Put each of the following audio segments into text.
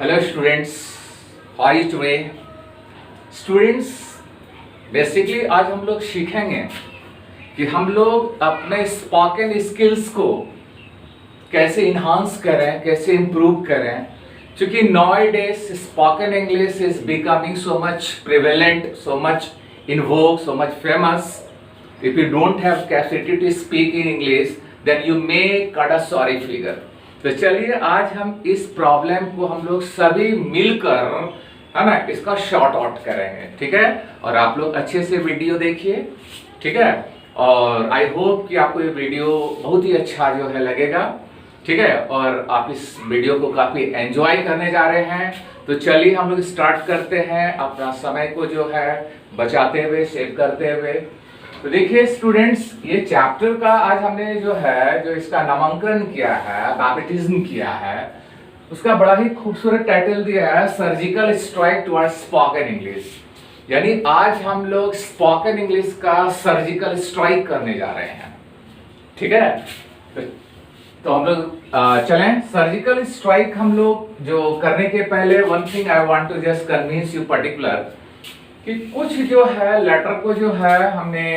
Hello students, how are you today? Students, basically आज हम लोग सीखेंगे कि हम लोग अपने स्पोकन स्किल्स को कैसे इन्हांस करें, कैसे इम्प्रूव करें। क्योंकि nowadays spoken English is becoming so much prevalent, so much in vogue, so much famous. If you don't have capacity to speak in English, then you may cut a sorry figure. तो चलिए आज हम इस problem को हम लोग सभी मिलकर, है ना, इसका शॉर्ट आउट करेंगे, ठीक है। और आप लोग अच्छे से वीडियो देखिए, ठीक है। और आई होप कि आपको ये वीडियो बहुत ही अच्छा जो है लगेगा, ठीक है। और आप इस वीडियो को काफी एंजॉय करने जा रहे हैं। तो चलिए हम लोग स्टार्ट करते हैं अपना समय को जो है बचाते हुए, सेव करते हुए। तो देखिए स्टूडेंट्स, ये चैप्टर का आज हमने जो है, जो इसका नामांकन किया है, बैप्टिज्म किया है, उसका बड़ा ही खूबसूरत टाइटल दिया है surgical strike towards spoken English. यानी आज हम लोग स्पोकन इंग्लिश का सर्जिकल स्ट्राइक करने जा रहे हैं, ठीक है। तो हम लोग चलें। सर्जिकल स्ट्राइक हम लोग जो करने के पहले one thing I want to just convince you particular कि कुछ जो है लेटर को जो है हमने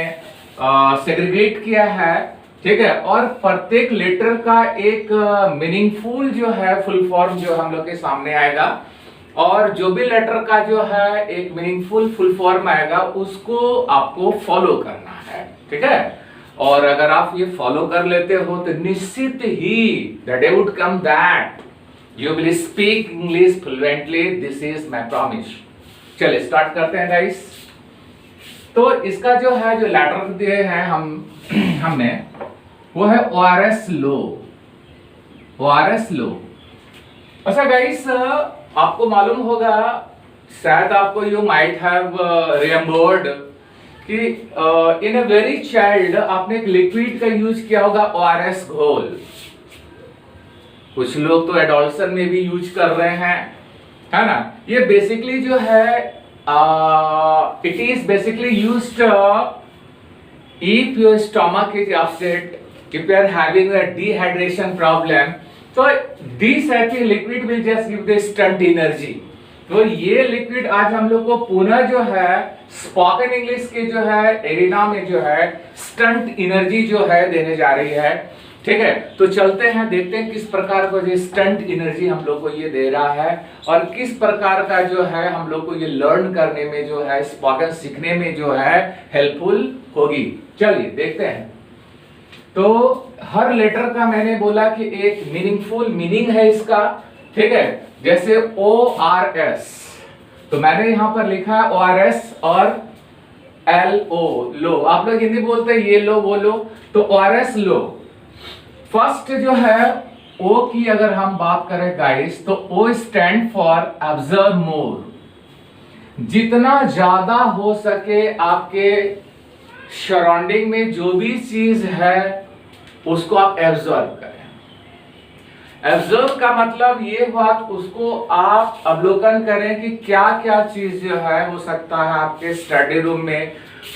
सेग्रीगेट किया है, ठीक है। और प्रत्येक लेटर का एक मीनिंगफुल जो है फुल फॉर्म जो हम लोग के सामने आएगा। और जो भी लेटर का जो है एक मीनिंगफुल फुल फॉर्म आएगा उसको आपको फॉलो करना है, ठीक है। और अगर आप ये फॉलो कर लेते हो तो निश्चित ही the day would come that you will speak English fluently. This is my promise. चलिए स्टार्ट करते हैं गाइस। तो इसका जो है, जो लेटर दिए हैं हमने वो है ORS लो। ORS लो। अच्छा गाइस, आपको मालूम होगा, शायद आपको यू माइट हैव रिमेंबर्ड कि इन अ वेरी चाइल्ड आपने एक लिक्विड का यूज किया होगा, ORS घोल। कुछ लोग तो एडोल्सन में भी यूज कर रहे हैं, है ना। ये बेसिकली जो है it is basically used if your stomach is upset, if you are having a dehydration problem, so this happy liquid will just give the stunt energy. तो ये लिक्विड आज हम लोग को पुनः जो है स्पोकन इंग्लिश के जो है एरिना में जो है स्टंट एनर्जी जो है देने जा रही है, ठीक है। तो चलते हैं, देखते हैं किस प्रकार का जो स्टंट एनर्जी हम लोग को ये दे रहा है और किस प्रकार का जो है हम लोग को ये लर्न करने में जो है, स्पोकन सीखने में जो है हेल्पफुल होगी। चलिए देखते हैं। तो हर लेटर का मैंने बोला कि एक मीनिंगफुल मीनिंग है इसका, ठीक है। जैसे ORS, तो मैंने यहां पर लिखा है ORS और LO, लो। आप लोग हिंदी बोलते हैं ये लो वो लो, तो ORS लो। फर्स्ट जो है O की अगर हम बात करें गाइस, तो O स्टैंड फॉर ऑब्जर्व मोर। जितना ज्यादा हो सके आपके सराउंडिंग में जो भी चीज है उसको आप एब्जॉर्व करें। एब्जॉर्व का मतलब ये हुआ कि उसको आप अवलोकन करें कि क्या क्या चीज जो है हो सकता है आपके स्टडी रूम में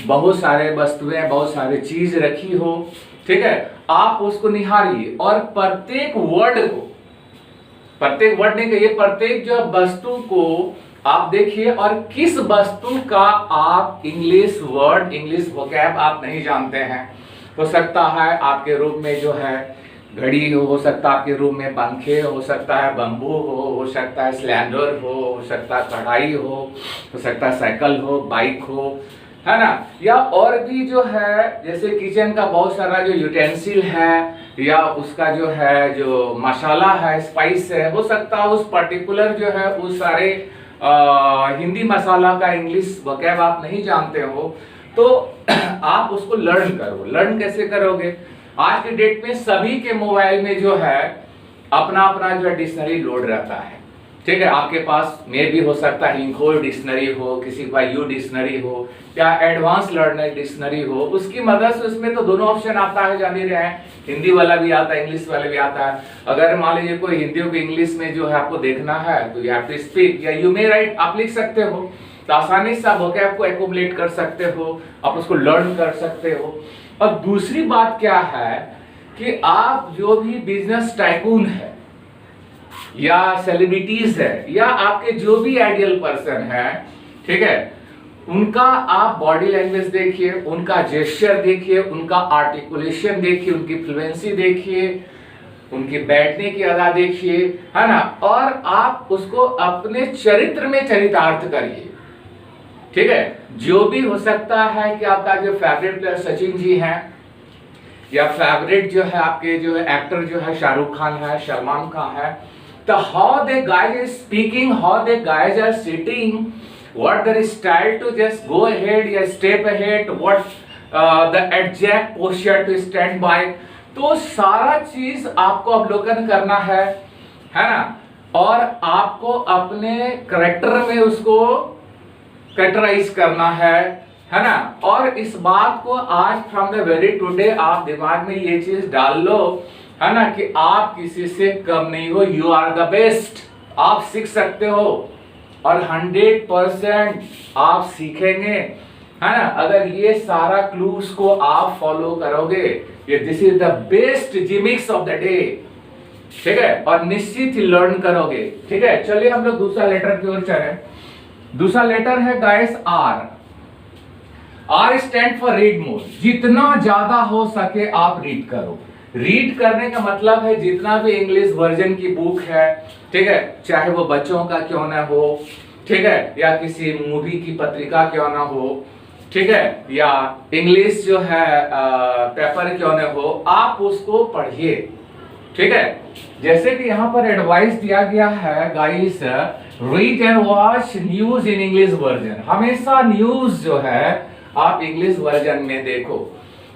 बहुत सारे वस्तुएं, बहुत सारी चीज रखी हो, ठीक है। आप उसको निहारिए और प्रत्येक वर्ड नहीं कहिए, प्रत्येक जो वस्तु को आप देखिए और किस वस्तु का आप इंग्लिश वर्ड, इंग्लिश वोकैब आप नहीं जानते हैं। हो सकता है आपके रूम में जो है घड़ी हो सकता है आपके रूम में पंखे, हो सकता है बम्बू हो सकता है सिलेंडर हो सकता है कढ़ाई हो सकता है साइकिल हो, बाइक हो, है ना। या और भी जो है जैसे किचन का बहुत सारा जो यूटेंसिल है या उसका जो है जो मसाला है, स्पाइस है, हो सकता है उस पर्टिकुलर जो है उस सारे हिंदी मसाला का इंग्लिश वोकैब आप नहीं जानते हो, तो आप उसको लर्न करो। लर्न कैसे करोगे? आज के डेट में सभी के मोबाइल में जो है अपना अपना जो है डिक्शनरी लोड रहता है, ठीक है। आपके पास में भी हो सकता है इंखोल डिक्शनरी हो, किसी का यू डिक्शनरी हो या एडवांस लर्नर डिक्शनरी हो। उसकी मदद से उसमें तो दोनों ऑप्शन आता है, जान ही रहे हैं, हिंदी वाला भी आता है, इंग्लिश वाला भी आता है। अगर मान लीजिए कोई हिंदी को इंग्लिश में जो है आपको देखना है तो यू हैव टू स्पीक या यू मे राइट, आप लिख सकते हो, तो आसानी से आप वोकैब को एक्युमुलेट कर सकते हो, आप उसको लर्न कर सकते हो। और दूसरी बात क्या है कि आप जो भी बिजनेस टाइकून है, या सेलिब्रिटीज है या आपके जो भी आइडियल पर्सन है, ठीक है, उनका आप बॉडी लैंग्वेज देखिए, उनका जेस्चर देखिए, उनका आर्टिकुलेशन देखिए, उनकी फ्लुएंसी देखिए, उनकी बैठने की अदा देखिए, है ना, और आप उसको अपने चरित्र में चरितार्थ करिए, ठीक है। जो भी हो सकता है कि आपका जो फेवरेट प्लेयर सचिन जी हैं, या फेवरेट जो है आपके जो एक्टर जो है शाहरुख खान है, सलमान खान है, तो how the guys is speaking, how the guys are sitting, what their style to just go ahead या step ahead, what the exact posture to stand by, तो सारा चीज आपको अवलोकन करना है ना, और आपको अपने करेक्टर में उसको कैरेक्टराइज करना है ना। और इस बात को आज फ्रॉम द वेरी टुडे आप दिमाग में ये चीज डाल लो, है ना, कि आप किसी से कम नहीं हो, यू आर द बेस्ट, आप सीख सकते हो और 100% आप सीखेंगे, है ना, अगर ये सारा क्लूज को आप फॉलो करोगे। ये this is the best gimmicks of the day, ठीक है, और निश्चित ही लर्न करोगे, ठीक है। चलिए हम लोग दूसरा लेटर की ओर चलें। दूसरा लेटर है guys R. R stand for read more, जितना ज्यादा हो सके आप रीड करो। रीड करने का मतलब है जितना भी इंग्लिश वर्जन की बुक है, ठीक है, चाहे वो बच्चों का क्यों ना हो, ठीक है, या किसी मूवी की पत्रिका क्यों ना हो, ठीक है, या इंग्लिश जो है पेपर क्यों ना हो, आप उसको पढ़िए, ठीक है। जैसे कि यहाँ पर एडवाइस दिया गया है guys, read and watch news in English version. हमेशा न्यूज जो है आप इंग्लिश वर्जन में देखो।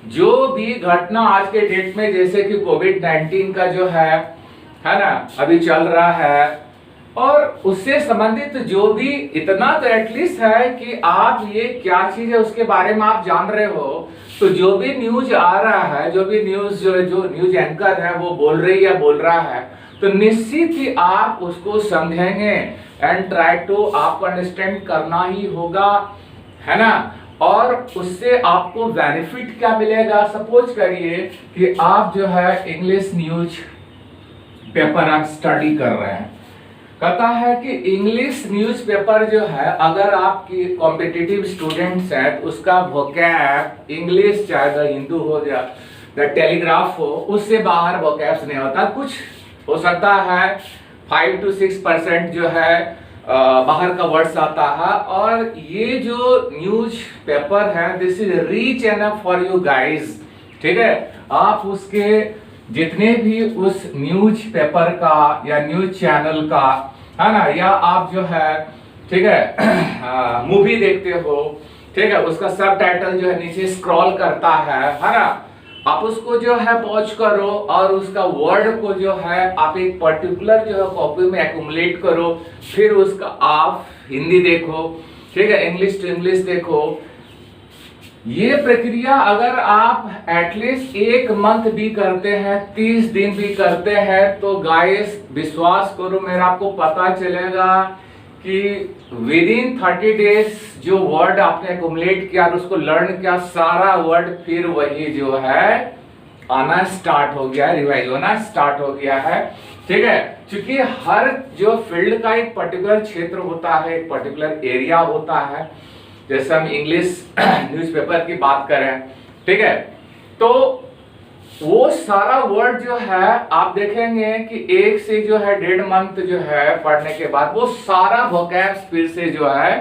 जो भी घटना आज के डेट में, जैसे कि कोविड-19 का जो है ना, अभी चल रहा है, और उससे संबंधित जो भी, इतना तो एटलीस्ट है कि आप ये क्या चीज है उसके बारे में आप जान रहे हो। तो जो भी न्यूज आ रहा है, जो भी न्यूज जो न्यूज एंकर है वो बोल रही है, बोल रहा है, तो निश्चित ही आप उसको समझेंगे एंड ट्राई टू आपको अंडरस्टैंड करना ही होगा, है ना। और उससे आपको बेनिफिट क्या मिलेगा? सपोज करिए कि आप जो है इंग्लिश न्यूज पेपर आप स्टडी कर रहे हैं, कहता है कि इंग्लिश न्यूज़पेपर जो है, अगर आपकी कॉम्पिटिटिव स्टूडेंट्स हैं तो उसका वोकैब इंग्लिश, चाहे द हिंदू हो या द टेलीग्राफ हो, उससे बाहर वोकैब्स नहीं होता। कुछ हो सकता है 5 to 6% जो है बाहर का वर्ड्स आता है। और ये जो न्यूज पेपर है, this is rich enough for you guys, ठीक है। आप उसके जितने भी उस न्यूज पेपर का या न्यूज चैनल का, है ना, या आप जो है, ठीक है, मूवी देखते हो, ठीक है, उसका सब टाइटल जो है नीचे स्क्रॉल करता है ना, आप उसको जो है पॉज करो और उसका वर्ड को जो है आप एक पर्टिकुलर जो है कॉपी में एक्यूमुलेट करो, फिर उसका आप हिंदी देखो, ठीक है, इंग्लिश टू इंग्लिश देखो। ये प्रक्रिया अगर आप एटलीस्ट 1 मंथ भी करते हैं, 30 दिन भी करते हैं, तो गाइस विश्वास करो, मेरा आपको पता चलेगा कि विद इन 30 डेज जो वर्ड आपने एक्यूमुलेट किया और उसको लर्न किया, सारा वर्ड फिर वही जो है आना स्टार्ट हो गया, रिवाइज होना स्टार्ट हो गया है, ठीक है। क्योंकि हर जो फील्ड का एक पर्टिकुलर क्षेत्र होता है, एक पर्टिकुलर एरिया होता है। जैसे हम इंग्लिश न्यूज़पेपर की बात करें, ठीक है, तो वो सारा वर्ड जो है आप देखेंगे कि 1 से जो है 1.5 मंथ जो है पढ़ने के बाद वो सारा वोकैब्स फिर से जो है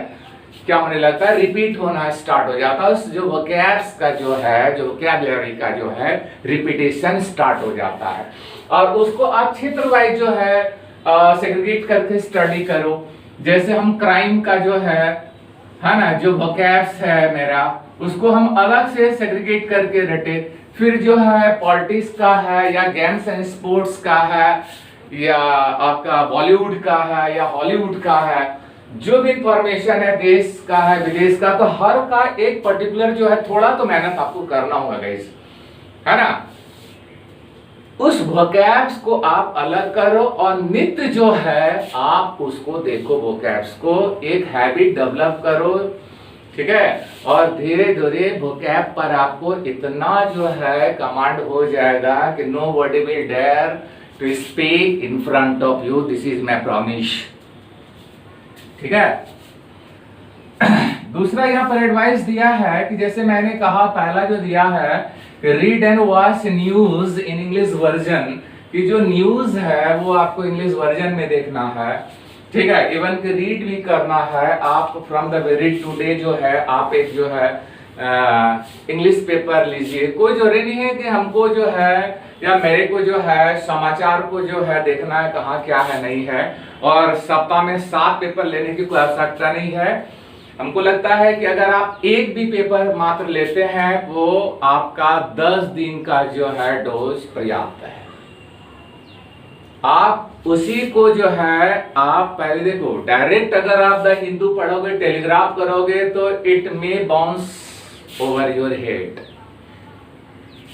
क्या होने लगता है, रिपीट होना स्टार्ट हो जाता है। उस जो वोकैब्स का जो है, जो वोकैबुलरी का जो है रिपीटेशन स्टार्ट हो जाता है। और उसको आप क्षेत्र वाइज जो है सेग्रीगेट करके स्टडी करो। जैसे हम क्राइम का जो है ना, जो वोकैब्स है मेरा, उसको हम अलग से सेग्रीगेट करके रटे। फिर जो है पॉलिटिक्स का है, या गेम्स एंड स्पोर्ट्स का है, या आपका बॉलीवुड का है, या हॉलीवुड का है, जो भी इंफॉर्मेशन है देश का है, विदेश का, तो हर का एक पर्टिकुलर जो है थोड़ा तो मेहनत आपको करना होगा गाइस, है ना। उस वोकैब्स को आप अलग करो और नित्य जो है आप उसको देखो, वोकैब्स को एक हैबिट डेवलप करो, ठीक है। और धीरे धीरे वोकैब पर आपको इतना जो है कमांड हो जाएगा कि nobody will dare to speak in front of you, this is my promise. ठीक है। दूसरा यहाँ पर एडवाइस दिया है कि जैसे मैंने कहा, पहला जो दिया है read and watch news in English version, कि जो न्यूज है वो आपको इंग्लिश वर्जन में देखना है। ठीक है। इवन कि रीड भी करना है आप फ्रॉम द वेरी टुडे जो है, आप एक जो है इंग्लिश पेपर लीजिए। कोई जरूरी नहीं है कि हमको जो है या मेरे को जो है समाचार को जो है देखना है कहाँ क्या है नहीं है, और सप्ताह में 7 पेपर लेने की कोई आवश्यकता नहीं है। हमको लगता है कि अगर आप एक भी पेपर मात्र लेते हैं वो आपका 10 दिन का जो है डोज पर्याप्त है। आप उसी को जो है आप पहले देखो, डायरेक्ट अगर आप द हिंदू पढ़ोगे, टेलीग्राफ करोगे तो it may bounce over your head.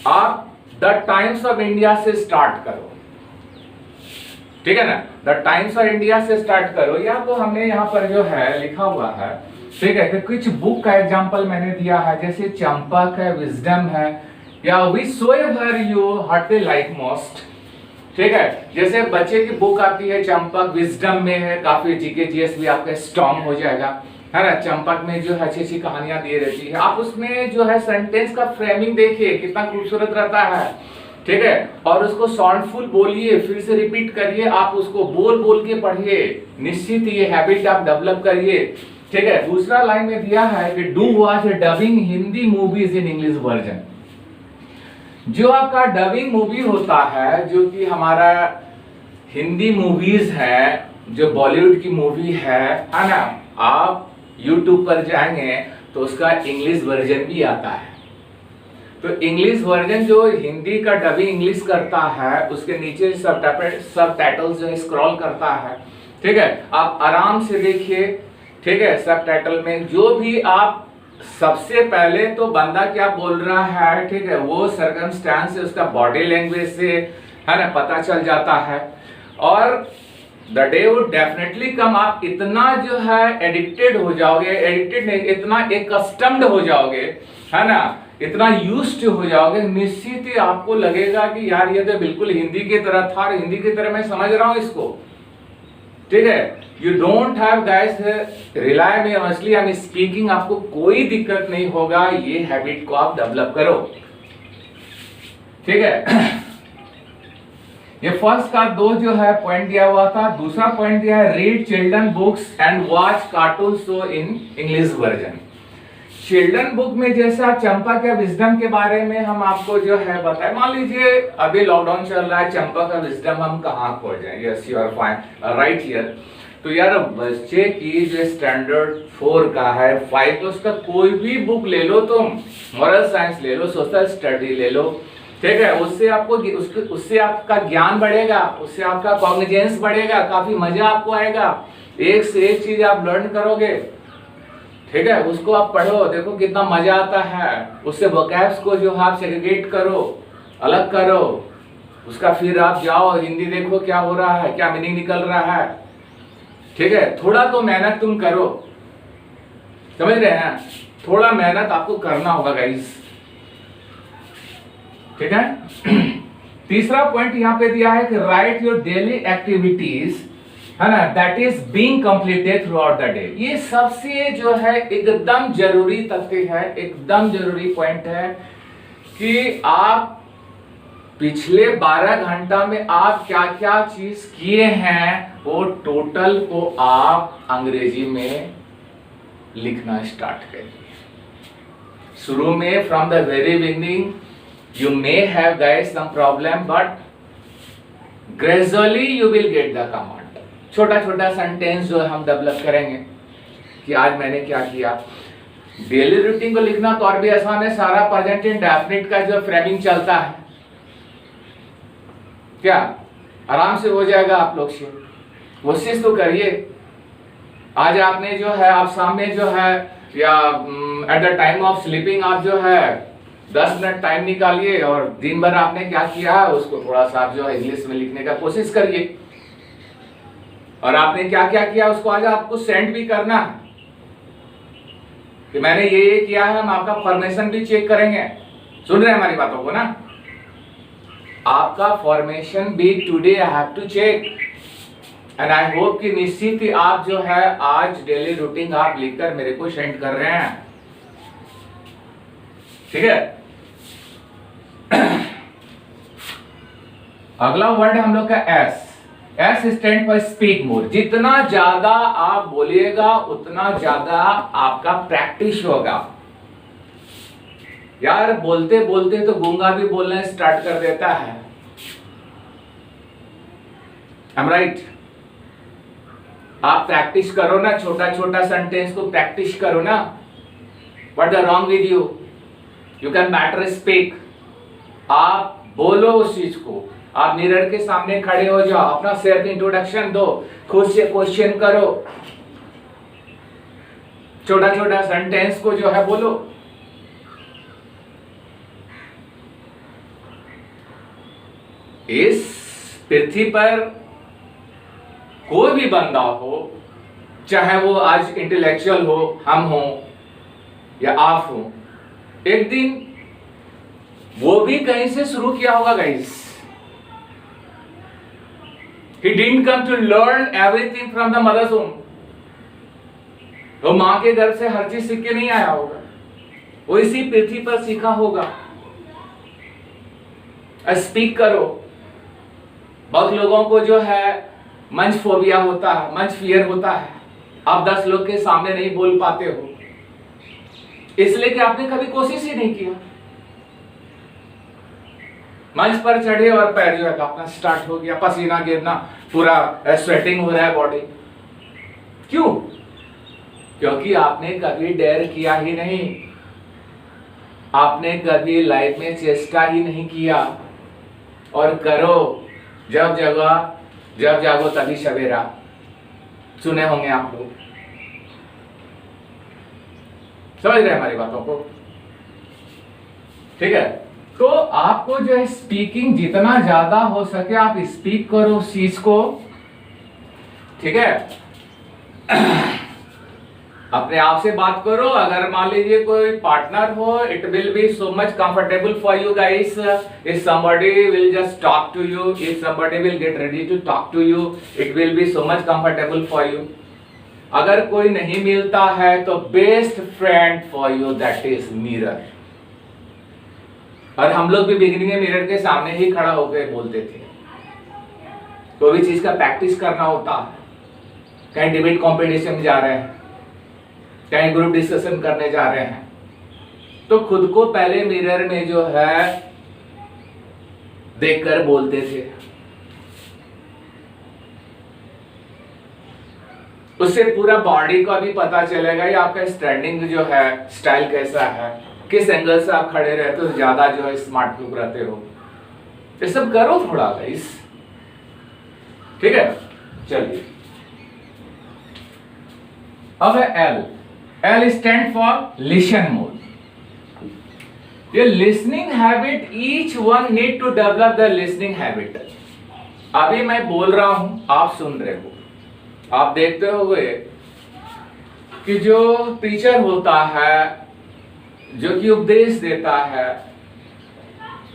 आप द टाइम्स ऑफ इंडिया से स्टार्ट करो, ठीक है ना, द टाइम्स ऑफ इंडिया से स्टार्ट करो, या तो हमने यहाँ पर जो है लिखा हुआ है, ठीक है, कि कुछ बुक का एग्जांपल मैंने दिया है, जैसे चंपक है, विजडम है, या व्हिचसोएवर यू हार्टली लाइक मोस्ट। ठीक है। जैसे बच्चे की बुक आती है चंपक, विजडम में है काफी जीके जीएस भी आपका स्ट्रॉन्ग हो जाएगा, है ना। चंपक में जो है अच्छी अच्छी कहानियां दी रहती है, आप उसमें जो है सेंटेंस का फ्रेमिंग देखिए कितना खूबसूरत रहता है। ठीक है। और उसको साउंडफुल बोलिए, फिर से रिपीट करिए, आप उसको बोल बोल के पढ़िए, निश्चित ये हैबिट आप डेवलप करिए। ठीक है। दूसरा लाइन में दिया है कि do watch dubbing Hindi movies in English version. जो आपका डबिंग मूवी होता है, जो कि हमारा हिंदी मूवीज है, जो बॉलीवुड की मूवी है ना, आप यूट्यूब पर जाएंगे तो उसका इंग्लिश वर्जन भी आता है। तो इंग्लिश वर्जन जो हिंदी का डबिंग इंग्लिश करता है, उसके नीचे सब टाइटल्स जो है स्क्रॉल करता है। ठीक है। आप आराम से देखिए। ठीक है। सब टाइटल में जो भी आप सबसे पहले तो बंदा क्या बोल रहा है, ठीक है, वो सर्कमस्टेंस से, उसका बॉडी लैंग्वेज से, है ना, पता चल जाता है। और the day would definitely come, आप इतना जो है एडिक्टेड हो जाओगे, एडिक्टेड नहीं, इतना एकस्टम्ड हो जाओगे, है ना, इतना यूज्ड हो जाओगे, निश्चित ही आपको लगेगा कि यार ये तो बिल्कुल हिंदी की तरह था, हिंदी की तरह मैं समझ रहा हूं इसको। ठीक है। You don't have guys rely me honestly, I am speaking, आपको कोई दिक्कत नहीं होगा, ये हैबिट को आप डेवलप करो। ठीक है। ये फर्स्ट का 2 जो है पॉइंट दिया हुआ था। दूसरा पॉइंट दिया है read children books and watch cartoon show in English version. Children book में जैसा चंपक या विजडम के बारे में हम आपको जो है बताए, मान लीजिए अभी लॉकडाउन चल रहा है, चंपक और विजडम हम कहाँ खोज जाए, yes you are fine right here. तो यार बच्चे की जो स्टैंडर्ड 4 का है, 5 का, उसका कोई भी बुक ले लो तुम, मॉरल साइंस ले लो, सोशल स्टडी ले लो। ठीक है। उससे आपको उससे आपका ज्ञान बढ़ेगा, उससे आपका कॉग्निजेंस बढ़ेगा, काफी मजा आपको आएगा, एक से एक चीज आप लर्न करोगे। ठीक है। उसको आप पढ़ो, देखो कितना मजा आता है। उससे वोकैब्स को जो आप सेग्रीगेट करो, अलग करो, उसका फिर आप जाओ हिंदी देखो क्या हो रहा है, क्या मीनिंग निकल रहा है। ठीक है। थोड़ा तो मेहनत तुम करो, समझ रहे हैं, थोड़ा मेहनत आपको करना होगा गाइस। ठीक है। तीसरा पॉइंट यहाँ पे दिया है कि राइट योर डेली एक्टिविटीज, है ना, that is being completed through out the day. ये सबसे जो है एकदम जरूरी तथ्य है, एकदम जरूरी पॉइंट है कि आप पिछले 12 घंटा में आप क्या क्या चीज किए हैं, वो टोटल को आप अंग्रेजी में लिखना स्टार्ट करिए। शुरू में from the very beginning you may have guys some problem, but gradually you will get the command। छोटा छोटा सेंटेंस जो हम डेवलप करेंगे कि आज मैंने क्या किया। डेली रूटीन को लिखना तो और भी आसान है, सारा प्रेजेंट इंडेफिनिट का जो फ्रेमिंग चलता है, क्या आराम से हो जाएगा आप लोग से। कोशिश तो करिए। आज आपने जो है, आप सामने जो है, या at the time of sleeping आप जो है 10 मिनट टाइम निकालिए और दिन भर आपने क्या किया है उसको थोड़ा सा आप जो है इंग्लिश में लिखने का कोशिश करिए। और आपने क्या क्या किया उसको आज आपको सेंड भी करना है कि मैंने ये किया है। हम आपका फॉर्मेशन भी चेक करेंगे। सुन रहे हैं हमारी बातों को ना? आपका फॉर्मेशन भी today I have to check and I hope कि निश्चित ही आप जो है आज डेली रूटीन आप लिखकर मेरे को सेंड कर रहे हैं, ठीक है। अगला वर्ड हम लोग का S. S stand for speak more. जितना ज्यादा आप बोलिएगा उतना ज्यादा आपका प्रैक्टिस होगा। यार बोलते बोलते तो गूंगा भी बोलना स्टार्ट कर देता है, I'm right? आप प्रैक्टिस करो ना, छोटा छोटा सेंटेंस को प्रैक्टिस करो ना। What is wrong with you? You can better speak. आप बोलो उस चीज को। आप मिरर के सामने खड़े हो जाओ, अपना सेल्फ इंट्रोडक्शन दो, खुद से क्वेश्चन करो, छोटा छोटा सेंटेंस को जो है बोलो। इस पृथ्वी पर कोई भी बंदा हो, चाहे वो आज इंटेलेक्चुअल हो, हम हो या आप हो, एक दिन वो भी कहीं से शुरू किया होगा guys. He didn't come to learn everything from the mother's womb. वो माँ के घर से हर चीज सीख के नहीं आया होगा, वो इसी पृथ्वी पर सीखा होगा। स्पीक करो। बहुत लोगों को जो है मंच फोबिया होता है, मंच फियर होता है। आप 10 लोग के सामने नहीं बोल पाते हो, इसलिए कि आपने कभी कोशिश ही नहीं किया। मंच पर चढ़े और पैर जो है कांपना स्टार्ट हो गया, पसीना गिरना, पूरा स्वेटिंग हो रहा है बॉडी। क्यों? क्योंकि आपने कभी डेयर किया ही नहीं, आपने कभी लाइफ में चेष्टा ही नहीं किया। और करो, जब जागो तभी सवेरा, सुने होंगे आप लोग। समझ रहे हैं हमारी बातों को? ठीक है। तो आपको जो है स्पीकिंग जितना ज्यादा हो सके आप स्पीक करो उस चीज को, ठीक है। अपने आप से बात करो। अगर मान लीजिए कोई पार्टनर हो, it will be so much comfortable for you guys if somebody will just talk to you, if somebody will get ready to talk to you, it will be so much comfortable for you. अगर कोई नहीं मिलता है तो best friend for you that is mirror. और हम लोग भी बिगिनिंग में मिरर के सामने ही खड़ा होकर बोलते थे। कोई भी चीज का प्रैक्टिस करना होता है, कहीं डिबेट कंपटीशन में जा रहे हैं, कहीं ग्रुप डिस्कशन करने जा रहे हैं, तो खुद को पहले मिरर में जो है देखकर बोलते थे। उससे पूरा बॉडी का भी पता चलेगा या आपका स्टैंडिंग जो है स्टाइल कैसा है, किस एंगल से आप खड़े रहते हो, ज्यादा जो है स्मार्ट लुक रहते हो। ये सब करो थोड़ा गाइस, ठीक है। चलिए अब है L. L stand for listen more. ये listening habit, each one need to develop the listening habit. अभी मैं बोल रहा हूं, आप सुन रहे हो, आप देखते होंगे कि जो टीचर होता है, जो कि उपदेश देता है,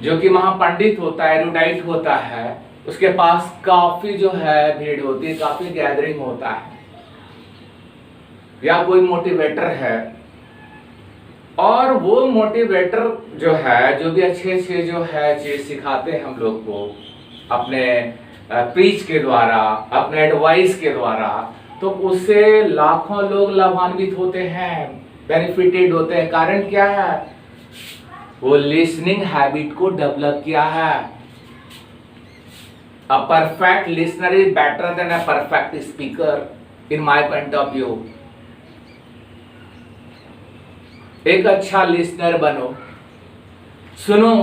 जो कि महापंडित होता है, एरुडाइट होता है, उसके पास काफी जो है भीड़ होती है, काफी गैदरिंग होता है। या कोई मोटिवेटर है, और वो मोटिवेटर जो है, जो भी अच्छे अच्छे जो है चीज सिखाते हैं हम लोग को अपने प्रीच के द्वारा, अपने एडवाइस के द्वारा, तो उससे लाखों लोग लाभान्वित होते हैं, बेनिफिटेड होते हैं। कारण क्या है? वो लिसनिंग हैबिट को डेवलप किया है। A perfect listener is better than a perfect speaker in my point of view. एक अच्छा लिसनर बनो, सुनो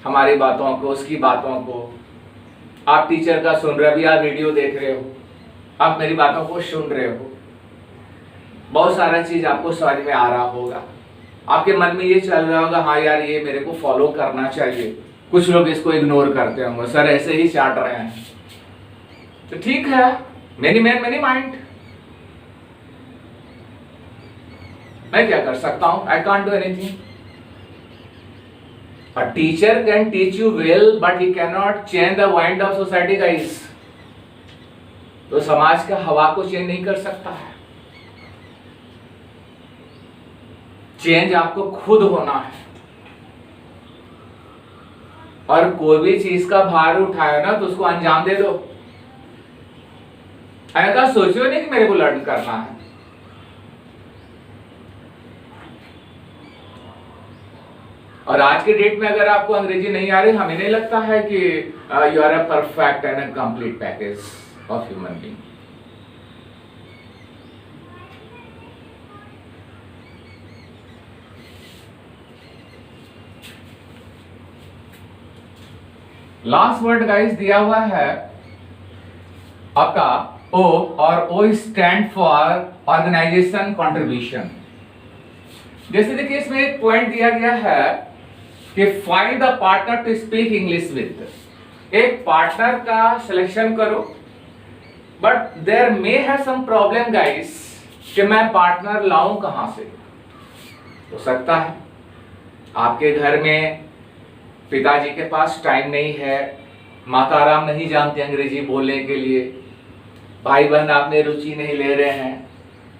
हमारी बातों को, उसकी बातों को। आप टीचर का सुन रहे हो, अभी आप वीडियो देख रहे हो, आप मेरी बातों को सुन रहे हो, बहुत सारा चीज आपको समझ में आ रहा होगा। आपके मन में ये चल रहा होगा, हाँ यार ये मेरे को फॉलो करना चाहिए। कुछ लोग इसको इग्नोर करते होंगे, सर ऐसे ही चाट रहे हैं, तो ठीक है, मेनी मैन मेनी माइंड। मैं क्या कर सकता हूं? I can't do anything. A teacher can teach you well, but he cannot change the wind of society, guys. तो समाज का हवा को चेंज नहीं कर सकता है। चेंज आपको खुद होना है। और कोई भी चीज का भार उठाए ना तो उसको अंजाम दे दो। ऐसा सोचो नहीं कि मेरे को लर्न करना है। और आज के डेट में अगर आपको अंग्रेजी नहीं आ रही, हमें नहीं लगता है कि you are a perfect and a complete package of human being. Last word guys दिया हुआ है आपका ओ, और O stand for organization contribution. जैसे देखिए इसमें एक पॉइंट दिया गया है कि find the partner to speak English with. एक पार्टनर का सिलेक्शन करो, but there may have some problem guys कि मैं पार्टनर लाऊं कहां से। हो सकता है आपके घर में पिताजी के पास टाइम नहीं है, माता राम नहीं जानते अंग्रेजी बोलने के लिए, भाई बहन आपने रुचि नहीं ले रहे हैं,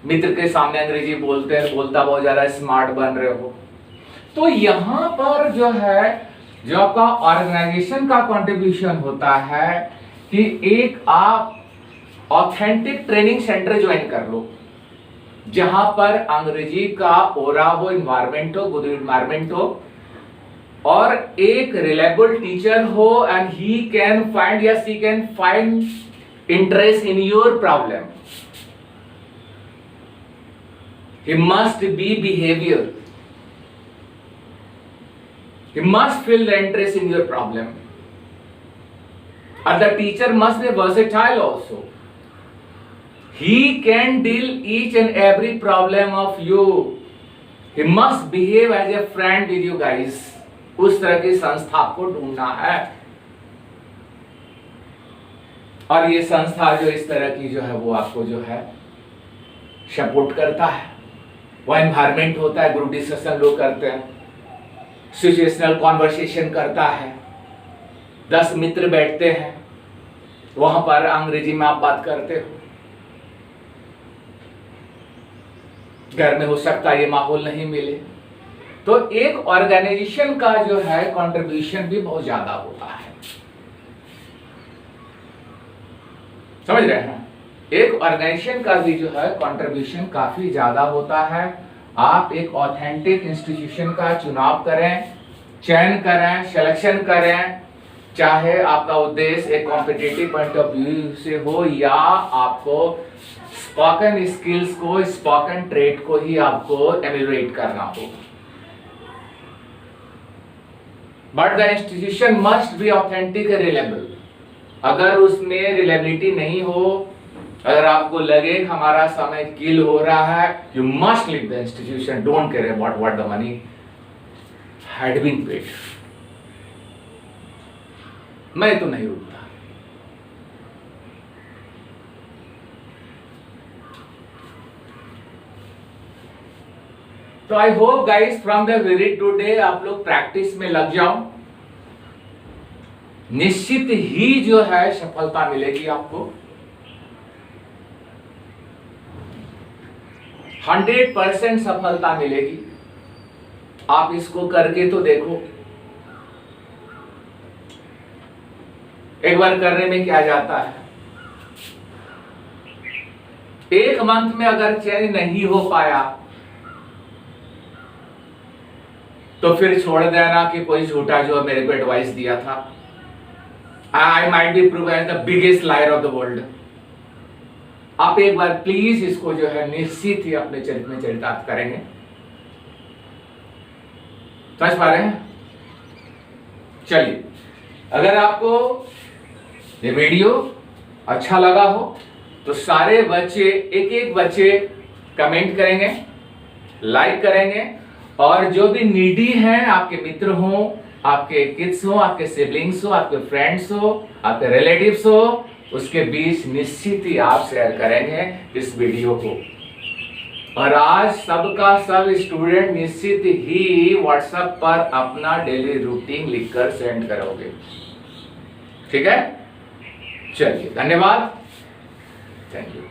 मित्र के सामने अंग्रेजी बोलते हैं, बोलता बहुत ज्यादा स्मार्ट बन रहे हो। तो यहां पर जो है, जो आपका ऑर्गेनाइजेशन का कंट्रीब्यूशन होता है कि एक आप ऑथेंटिक ट्रेनिंग सेंटर ज्वाइन कर लो, जहां पर अंग्रेजी का ओरा हो, इन्वायरमेंट हो, गुड इन्वायरमेंट हो, और एक रिलायबल टीचर हो, एंड ही कैन फाइंड या she can find interest in your problem. He must be behavior. He must feel the interest in your problem. And the teacher must be versatile also. He can deal each and every problem of you. He must behave as a friend with you guys. उस तरह की संस्था को ढूंढना है, और ये संस्था जो इस तरह की जो है वो आपको जो है सपोर्ट करता है। वो एनवायरमेंट होता है, ग्रुप डिस्कशन लोग करते हैं, सिचुएशनल कॉन्वर्सेशन करता है, 10 मित्र बैठते हैं, वहां पर अंग्रेजी में आप बात करते हो। घर में हो सकता है ये माहौल नहीं मिले, तो एक ऑर्गेनाइजेशन का जो है कंट्रीब्यूशन भी बहुत ज्यादा होता है। समझ रहे हैं? एक ऑर्गेनाइजेशन का भी जो है कंट्रीब्यूशन काफी ज्यादा होता है। आप एक ऑथेंटिक इंस्टीट्यूशन का चुनाव करें, चयन करें, सिलेक्शन करें, चाहे आपका उद्देश्य एक कॉम्पिटिटिव पॉइंट ऑफ व्यू से हो, या आपको स्पोकन स्किल्स को, स्पोकन ट्रेड को ही आपको एमेलियोरेट करना हो। But the institution must be authentic and reliable. अगर उसमें रिलायबिलिटी नहीं हो, अगर आपको लगे कि हमारा समय किल हो रहा है, you must leave the institution, don't care about what the money had been paid. मैं तो नहीं रुकता। तो I hope guys from the very today आप लोग प्रैक्टिस में लग जाओ, निश्चित ही जो है सफलता मिलेगी आपको। 100% सफलता मिलेगी। आप इसको करके तो देखो, एक बार करने में क्या जाता है। एक मंथ में अगर चेंज नहीं हो पाया तो फिर छोड़ देना कि कोई झूठा जो मेरे को एडवाइस दिया था। I might be proved as the biggest liar of the world. आप एक बार प्लीज इसको जो है निश्चित ही अपने चरित्र में चरितार्थ करेंगे। समझ पा रहे हैं? चलिए, अगर आपको ये वीडियो अच्छा लगा हो तो सारे बच्चे, एक एक बच्चे कमेंट करेंगे, लाइक करेंगे, और जो भी नीडी हैं, आपके मित्र हो, आपके किड्स हो, आपके सिबलिंग्स हो, आपके फ्रेंड्स हो, आपके रिलेटिव्स हो, उसके बीच निश्चित ही आप शेयर करेंगे इस वीडियो को। और आज सबका सब स्टूडेंट निश्चित ही व्हाट्सएप पर अपना डेली रूटीन लिखकर सेंड करोगे। ठीक है, चलिए धन्यवाद, थैंक यू।